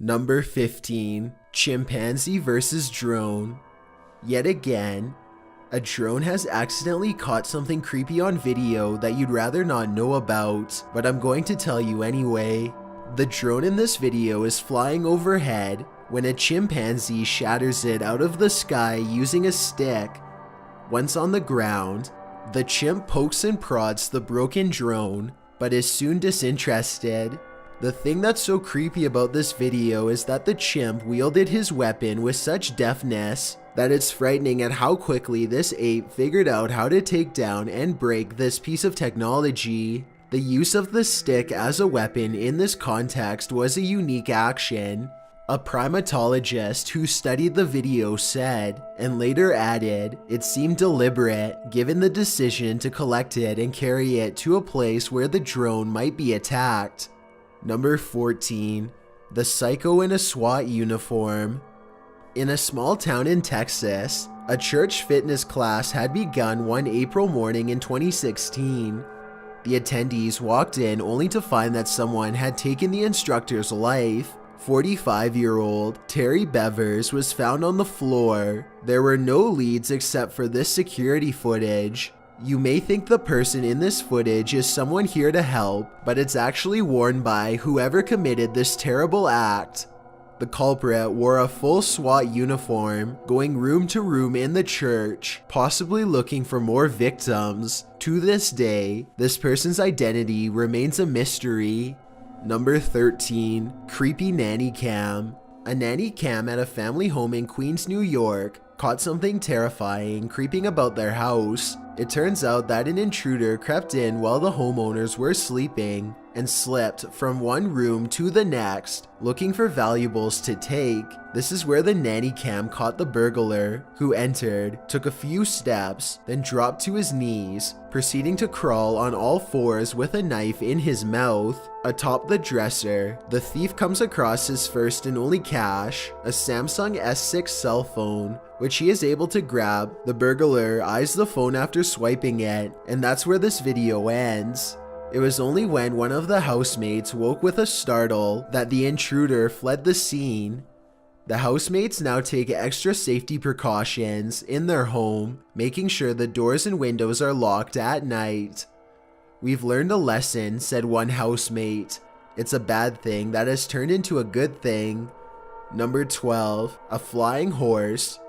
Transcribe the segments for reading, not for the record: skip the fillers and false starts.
Number 15. Chimpanzee versus drone. Yet again, a drone has accidentally caught something creepy on video that you'd rather not know about, but I'm going to tell you anyway. The drone in this video is flying overhead when a chimpanzee shatters it out of the sky using a stick. Once on the ground, the chimp pokes and prods the broken drone, but is soon disinterested. The thing that's so creepy about this video is that the chimp wielded his weapon with such deftness that it's frightening at how quickly this ape figured out how to take down and break this piece of technology. The use of the stick as a weapon in this context was a unique action. A primatologist who studied the video said, and later added, it seemed deliberate given the decision to collect it and carry it to a place where the drone might be attacked. Number 14. The psycho in a SWAT uniform. In a small town in Texas, a church fitness class had begun one April morning in 2016. The attendees walked in only to find that someone had taken the instructor's life. 45-year-old Terry Bevers was found on the floor. There were no leads except for this security footage. You may think the person in this footage is someone here to help, but it's actually worn by whoever committed this terrible act. The culprit wore a full SWAT uniform, going room to room in the church, possibly looking for more victims. To this day, this person's identity remains a mystery. Number 13. Creepy nanny cam. A nanny cam at a family home in Queens, New York caught something terrifying creeping about their house. It turns out that an intruder crept in while the homeowners were sleeping and slipped from one room to the next, looking for valuables to take. This is where the nanny cam caught the burglar, who entered, took a few steps, then dropped to his knees, proceeding to crawl on all fours with a knife in his mouth. Atop the dresser, the thief comes across his first and only cash, a Samsung S6 cell phone, which he is able to grab. The burglar eyes the phone after swiping it, and that's where this video ends. It was only when one of the housemates woke with a startle that the intruder fled the scene. The housemates now take extra safety precautions in their home, making sure the doors and windows are locked at night. We've learned a lesson, said one housemate. It's a bad thing that has turned into a good thing. Number 12. A flying horse.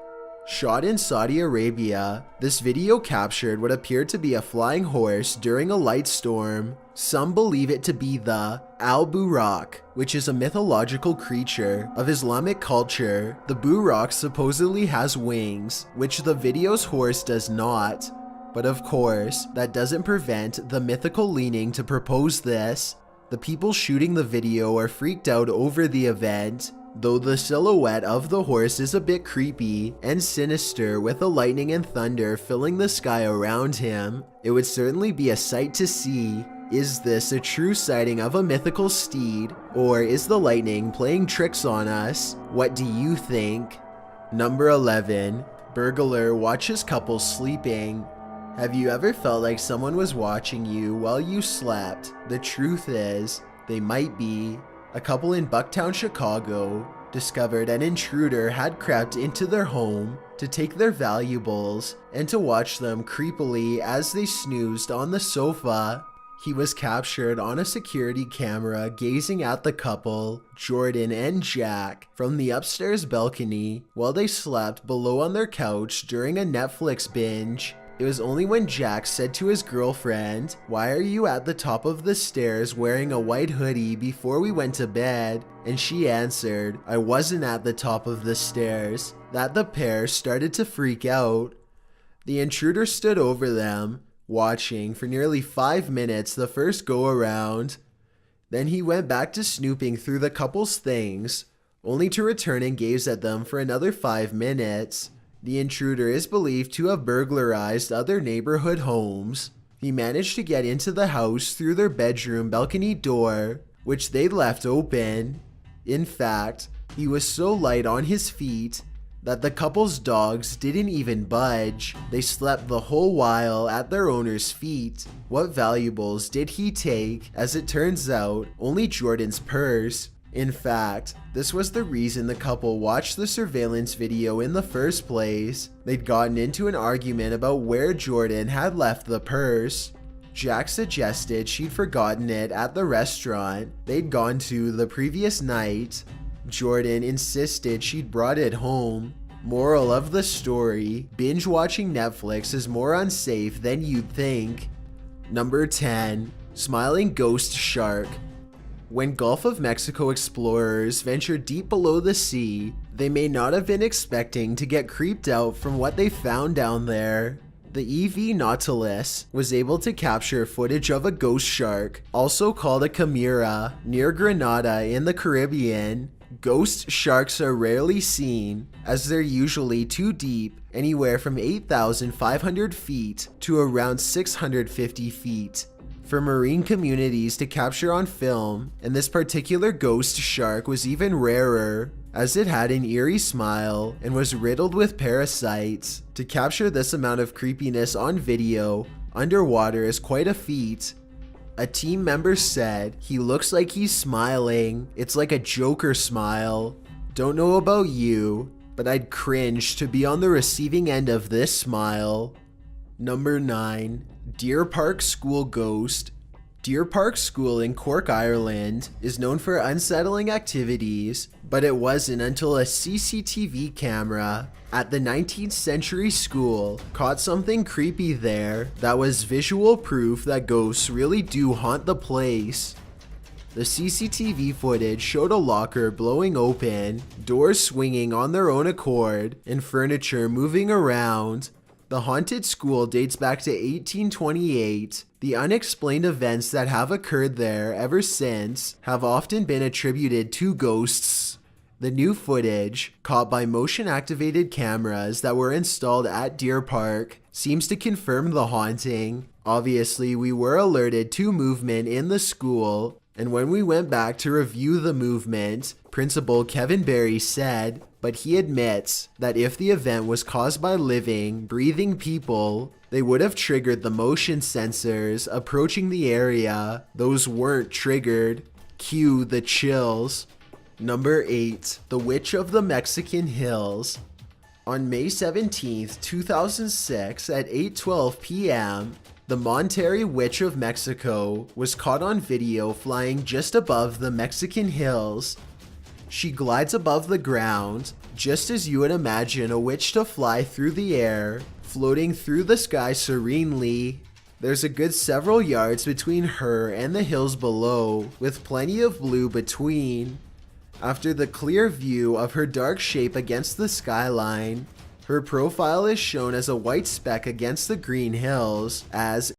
Shot in Saudi Arabia, this video captured what appeared to be a flying horse during a light storm. Some believe it to be the al-Buraq, which is a mythological creature of Islamic culture. The Buraq supposedly has wings, which the video's horse does not. But of course, that doesn't prevent the mythical leaning to propose this. The people shooting the video are freaked out over the event, though the silhouette of the horse is a bit creepy and sinister with the lightning and thunder filling the sky around him. It would certainly be a sight to see. Is this a true sighting of a mythical steed, or is the lightning playing tricks on us? What do you think? Number 11. Burglar watches couple sleeping. Have you ever felt like someone was watching you while you slept? The truth is, they might be. A couple in Bucktown, Chicago, discovered an intruder had crept into their home to take their valuables and to watch them creepily as they snoozed on the sofa. He was captured on a security camera gazing at the couple, Jordan and Jack, from the upstairs balcony while they slept below on their couch during a Netflix binge. It was only when Jack said to his girlfriend, "Why are you at the top of the stairs wearing a white hoodie before we went to bed?" and she answered, "I wasn't at the top of the stairs," that the pair started to freak out. The intruder stood over them, watching for nearly 5 minutes the first go around. Then he went back to snooping through the couple's things, only to return and gaze at them for another 5 minutes. The intruder is believed to have burglarized other neighborhood homes. He managed to get into the house through their bedroom balcony door, which they left open. In fact, he was so light on his feet that the couple's dogs didn't even budge. They slept the whole while at their owner's feet. What valuables did he take? As it turns out, only Jordan's purse. In fact, this was the reason the couple watched the surveillance video in the first place. They'd gotten into an argument about where Jordan had left the purse. Jack suggested she'd forgotten it at the restaurant they'd gone to the previous night. Jordan insisted she'd brought it home. Moral of the story, binge watching Netflix is more unsafe than you'd think. Number 10. Smiling Ghost Shark. When Gulf of Mexico explorers ventured deep below the sea, they may not have been expecting to get creeped out from what they found down there. The EV Nautilus was able to capture footage of a ghost shark, also called a chimera, near Grenada in the Caribbean. Ghost sharks are rarely seen, as they're usually too deep, anywhere from 8,500 feet to around 650 feet. For marine communities to capture on film, and this particular ghost shark was even rarer, as it had an eerie smile and was riddled with parasites. To capture this amount of creepiness on video underwater is quite a feat. A team member said, "He looks like he's smiling. It's like a Joker smile. Don't know about you, but I'd cringe to be on the receiving end of this smile." Number 9. Deer Park School Ghost. Deer Park School in Cork, Ireland is known for unsettling activities, but it wasn't until a CCTV camera at the 19th century school caught something creepy there that was visual proof that ghosts really do haunt the place. The CCTV footage showed a locker blowing open, doors swinging on their own accord, and furniture moving around. The haunted school dates back to 1828. The unexplained events that have occurred there ever since have often been attributed to ghosts. The new footage, caught by motion-activated cameras that were installed at Deer Park, seems to confirm the haunting. Obviously, we were alerted to movement in the school, and when we went back to review the movement, Principal Kevin Barry said, but he admits that if the event was caused by living, breathing people, they would have triggered the motion sensors approaching the area. Those weren't triggered. Cue the chills. Number 8. The Witch of the Mexican Hills. On May 17th, 2006 at 8:12 p.m., the Monterrey Witch of Mexico was caught on video flying just above the Mexican hills. She glides above the ground, just as you would imagine a witch to fly through the air, floating through the sky serenely. There's a good several yards between her and the hills below, with plenty of blue between. After the clear view of her dark shape against the skyline, her profile is shown as a white speck against the green hills, as